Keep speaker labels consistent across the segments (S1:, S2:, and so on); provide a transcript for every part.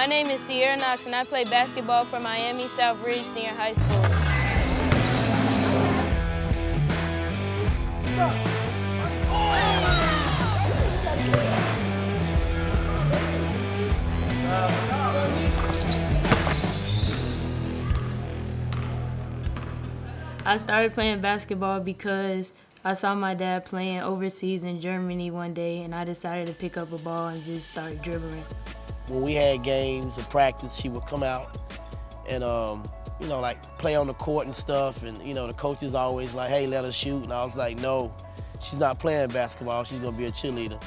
S1: My name is Ciara Knox, and I play basketball for Miami South Ridge Senior High School. I started playing basketball because I saw my dad playing overseas in Germany one day, and I decided to pick up a ball and just start dribbling.
S2: When we had games or practice, she would come out and, like play on the court and stuff. And, the coaches always like, hey, let her shoot. And I was like, no, she's not playing basketball. She's gonna be a cheerleader.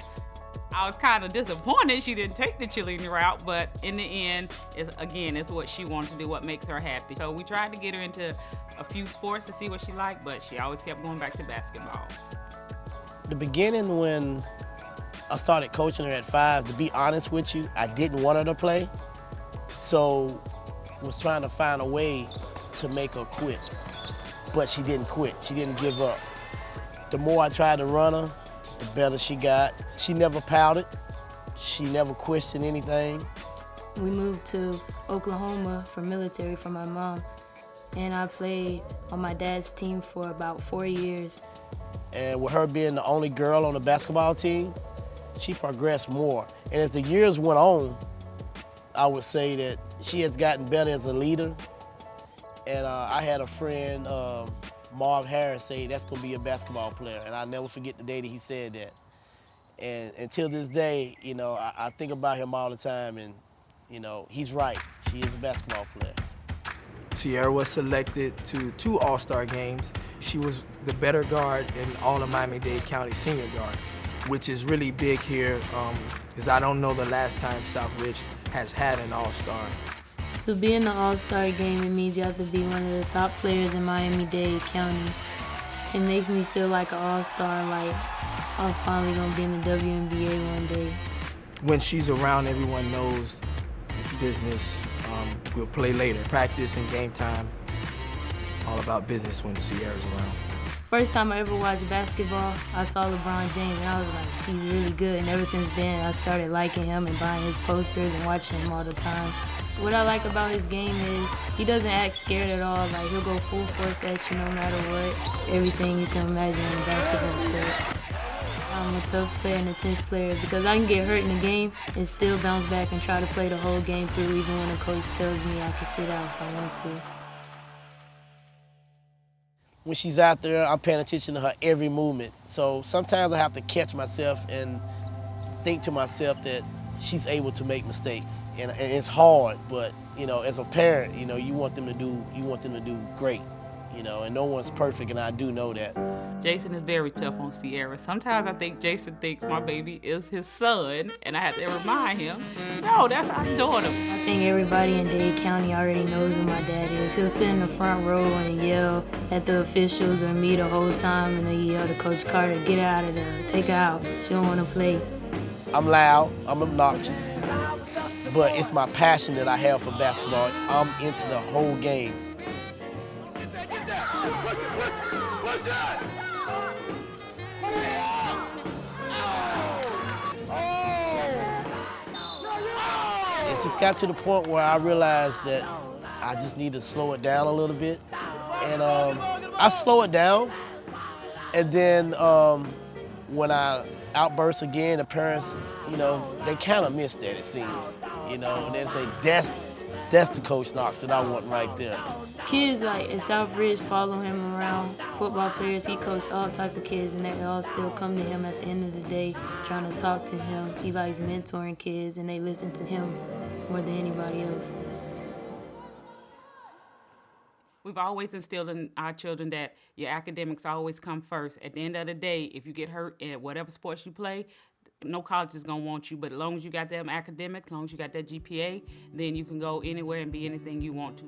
S3: I was kind of disappointed she didn't take the cheerleading route, but in the end, it's what she wanted to do, what makes her happy. So we tried to get her into a few sports to see what she liked, but she always kept going back to basketball.
S2: The beginning when I started coaching her at 5, to be honest with you, I didn't want her to play. So was trying to find a way to make her quit. But she didn't quit, she didn't give up. The more I tried to run her, the better she got. She never pouted. She never questioned anything.
S1: We moved to Oklahoma for military for my mom, and I played on my dad's team for about 4 years.
S2: And with her being the only girl on the basketball team, she progressed more. And as the years went on, I would say that she has gotten better as a leader. And I had a friend, Marv Harris, say that's gonna be a basketball player. And I'll never forget the day that he said that. And until this day, I think about him all the time, and he's right. She is a basketball player.
S4: Ciara was selected to 2 All-Star games. She was the better guard in all of Miami-Dade County senior guard, which is really big here, because I don't know the last time Southridge has had an All-Star.
S1: To be in the All-Star game, it means you have to be one of the top players in Miami-Dade County. It makes me feel like an all-star, like I'm finally gonna be in the WNBA one day.
S4: When she's around, everyone knows it's business. We'll play later. Practice and game time, all about business when Ciara's around.
S1: First time I ever watched basketball, I saw LeBron James, and I was like, he's really good. And ever since then, I started liking him and buying his posters and watching him all the time. What I like about his game is he doesn't act scared at all. Like, he'll go full force at you no matter what. Everything you can imagine in a basketball court. I'm a tough player and a tense player because I can get hurt in the game and still bounce back and try to play the whole game through, even when the coach tells me I can sit out if I want to.
S2: When she's out there, I'm paying attention to her every movement. So sometimes I have to catch myself and think to myself that she's able to make mistakes. And it's hard, but as a parent, you want them to do great. And no one's perfect, and I do know that.
S3: Jason is very tough on Ciara. Sometimes I think Jason thinks my baby is his son, and I have to remind him, no, that's our daughter.
S1: I think everybody in Dade County already knows who my dad is. He'll sit in the front row and yell at the officials or me the whole time, and they yell to Coach Carter, get her out of there, take her out. She don't want to play.
S2: I'm loud, I'm obnoxious, but it's my passion that I have for basketball. I'm into the whole game.
S5: Get that! Push it!
S2: It just got to the point where I realized that I just need to slow it down a little bit. And I slow it down, and then when I outburst again, the parents, they kind of miss that, it seems. And they say, that's the Coach Knox that I want right there.
S1: Kids like at South Ridge follow him around. Football players, he coached all type of kids, and they all still come to him at the end of the day trying to talk to him. He likes mentoring kids, and they listen to him more than anybody else.
S3: We've always instilled in our children that your academics always come first. At the end of the day, if you get hurt in whatever sports you play, no college is gonna want you, but as long as you got them academics, as long as you got that GPA, then you can go anywhere and be anything you want to.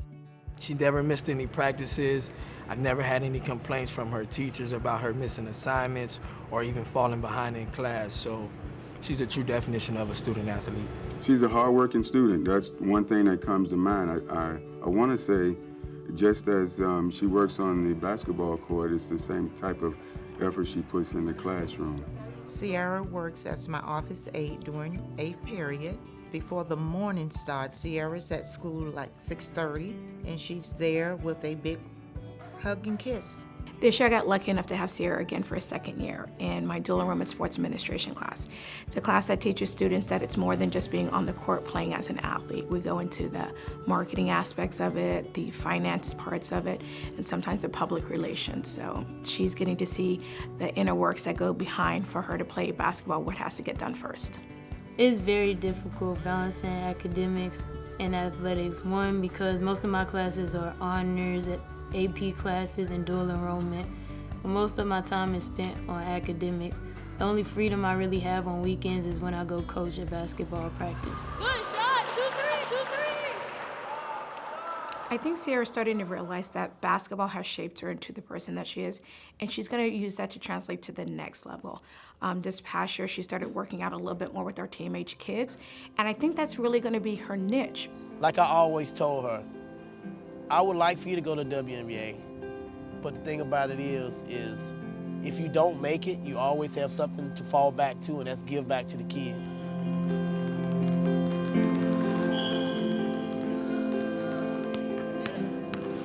S4: She never missed any practices. I've never had any complaints from her teachers about her missing assignments or even falling behind in class. So she's a true definition of a student athlete.
S6: She's a hardworking student. That's one thing that comes to mind. I want to say, just as she works on the basketball court, it's the same type of effort she puts in the classroom.
S7: Ciara works as my office aide during 8th period. before the morning starts. Ciara's at school like 6:30, and she's there with a big hug and kiss.
S8: This year I got lucky enough to have Ciara again for a second year in my dual enrollment sports administration class. It's a class that teaches students that it's more than just being on the court playing as an athlete. We go into the marketing aspects of it, the finance parts of it, and sometimes the public relations. So she's getting to see the inner works that go behind for her to play basketball, what has to get done first.
S1: It's very difficult balancing academics and athletics. One, because most of my classes are honors, AP classes, and dual enrollment. Most of my time is spent on academics. The only freedom I really have on weekends is when I go coach at basketball practice.
S9: Good shot, 2-3, 2-3.
S8: I think Ciara's starting to realize that basketball has shaped her into the person that she is, and she's going to use that to translate to the next level. This past year, she started working out a little bit more with our team-age kids, and I think that's really going to be her niche.
S2: Like I always told her, I would like for you to go to WNBA, but the thing about it is if you don't make it, you always have something to fall back to, and that's give back to the kids.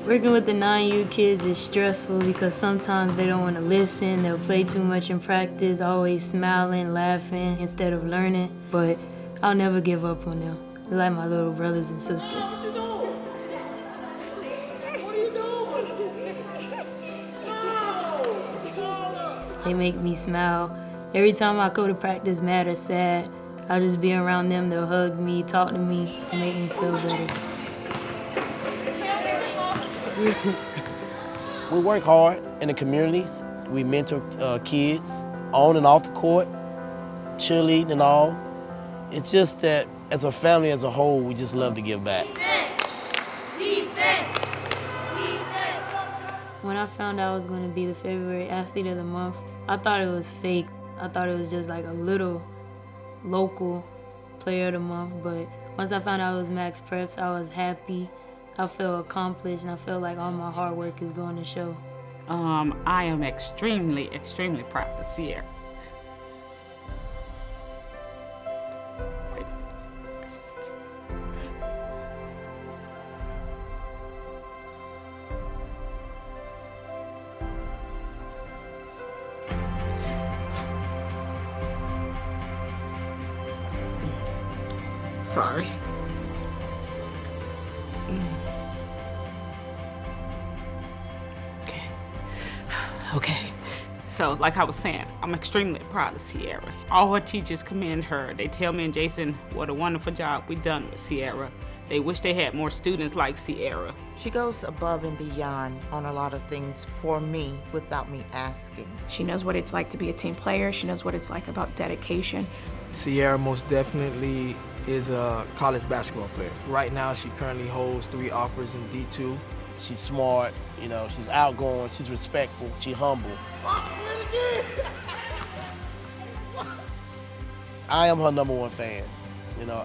S1: Working with the non-U kids is stressful because sometimes they don't want to listen, they'll play too much in practice, always smiling, laughing instead of learning, but I'll never give up on them. They're like my little brothers and sisters. They make me smile. Every time I go to practice mad or sad, I'll just be around them, they'll hug me, talk to me, and make me feel better.
S2: We work hard in the communities. We mentor kids on and off the court, cheerleading and all. It's just that as a family as a whole, we just love to give back.
S9: Defense!
S1: When I found out I was going to be the February Athlete of the Month, I thought it was fake. I thought it was just like a little local player of the month, but once I found out it was Max Preps, I was happy. I felt accomplished, and I felt like all my hard work is going to show.
S3: I am extremely, extremely proud of Ciara.
S7: Sorry.
S3: Okay. So, like I was saying, I'm extremely proud of Ciara. All her teachers commend her. They tell me and Jason what a wonderful job we've done with Ciara. They wish they had more students like Ciara.
S7: She goes above and beyond on a lot of things for me without me asking.
S8: She knows what it's like to be a team player. She knows what it's like about dedication.
S4: Ciara most definitely is a college basketball player. Right now, she currently holds 3 offers in D2.
S2: She's smart, you know, she's outgoing, she's respectful, she's humble. I am her #1 fan. You know,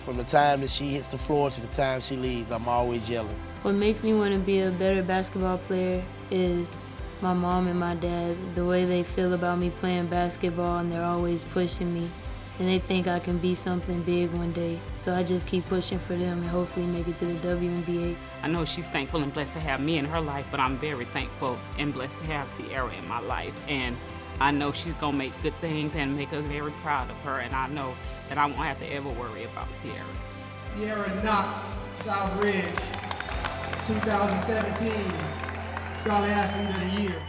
S2: from the time that she hits the floor to the time she leaves, I'm always yelling.
S1: What makes me want to be a better basketball player is my mom and my dad, the way they feel about me playing basketball, and they're always pushing me. And they think I can be something big one day. So I just keep pushing for them and hopefully make it to the WNBA.
S3: I know she's thankful and blessed to have me in her life, but I'm very thankful and blessed to have Ciara in my life. And I know she's gonna make good things and make us very proud of her. And I know that I won't have to ever worry about Ciara.
S10: Ciara Knox, South Ridge, 2017 Scholar Athlete of the Year.